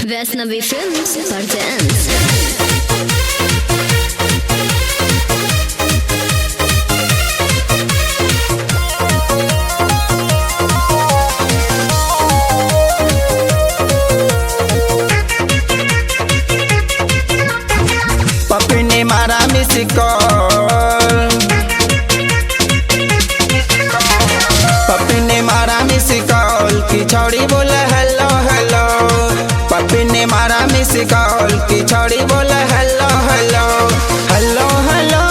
Vaishnavi films presents। पप्पी ने मारा मिस कॉल, पप्पी ने मारा मिस कॉल की छोड़ी बोले हेलो हेलो। पप्पी ने मारा मिस कॉल की छोड़ी बोले hello hello hello hello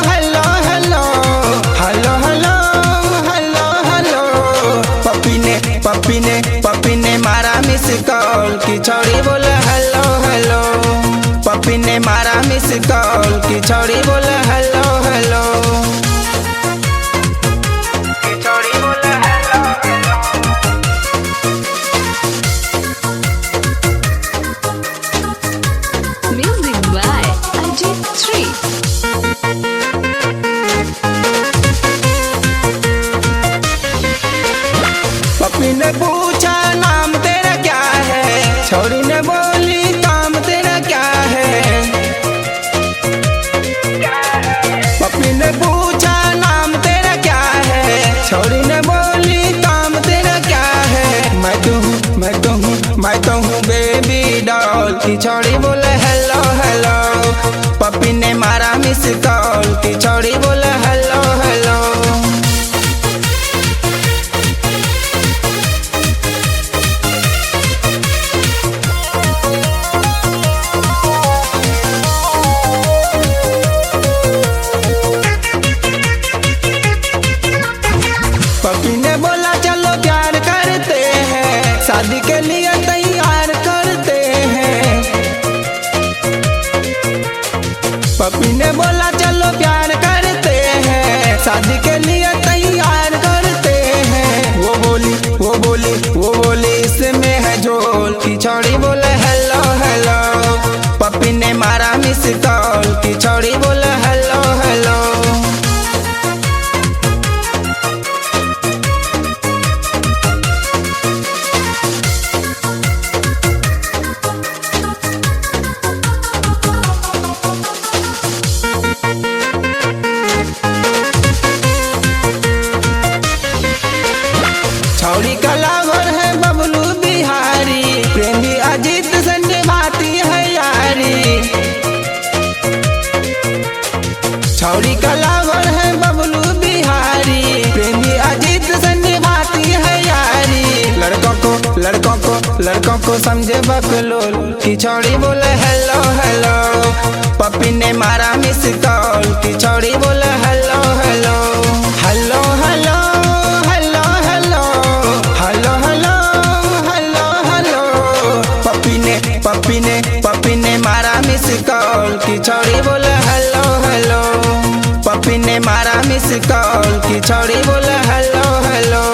hello hello hello hello hello hello. पप्पी ने मारा मिस कॉल की छोड़ी बोले हेलो हेलो। पप्पी ने मारा मिस कॉल की छोड़ी बोले हेलो हेलो। छोड़ी बोले हेलो Music by Ajit 3। पप्पी ने पूछा नाम तेरा क्या है, छोड़ी ने बोली काम तेरा क्या है। पप्पी ने पूछा नाम तेरा क्या है, छोड़ी ने बोली काम तेरा क्या है। मैं तो हूँ बेबी डॉल की छोड़ी बोले हेलो हेलो। पप्पी ने मारा मिस कॉल की छोड़ी बोले हेलो हेलो। पप्पी ने बोला चलो प्यार करते हैं, शादी के लिए तैयार करते हैं। पप्पी ने बोला चलो प्यार करते हैं, शादी के लिए तैयार करते हैं। वो बोली इसमें है झोल की छोड़ी बोले हेलो हेलो। पप्पी ने मारा मिस कॉल की छोड़ी बोले हेलो हेलो। छौड़ी का लावर है बबलू बिहारी, प्रेमी अजीत संजय भाती है यारी। छौड़ी का लावर है बबलू बिहारी, प्रेमी अजीत संजय भाती है यारी। लड़कों को समझे बकलोल की छोड़ी बोले हेलो हेलो। पप्पी ने मारा मिस कॉल की छोड़ी बोले hello hello hello hello hello hello hello hello hello hello. पप्पी ने मारा मिस कॉल की छोड़ी बोले हेलो हेलो। पप्पी ने मारा मिस कॉल की छोड़ी बोले हेलो हेलो।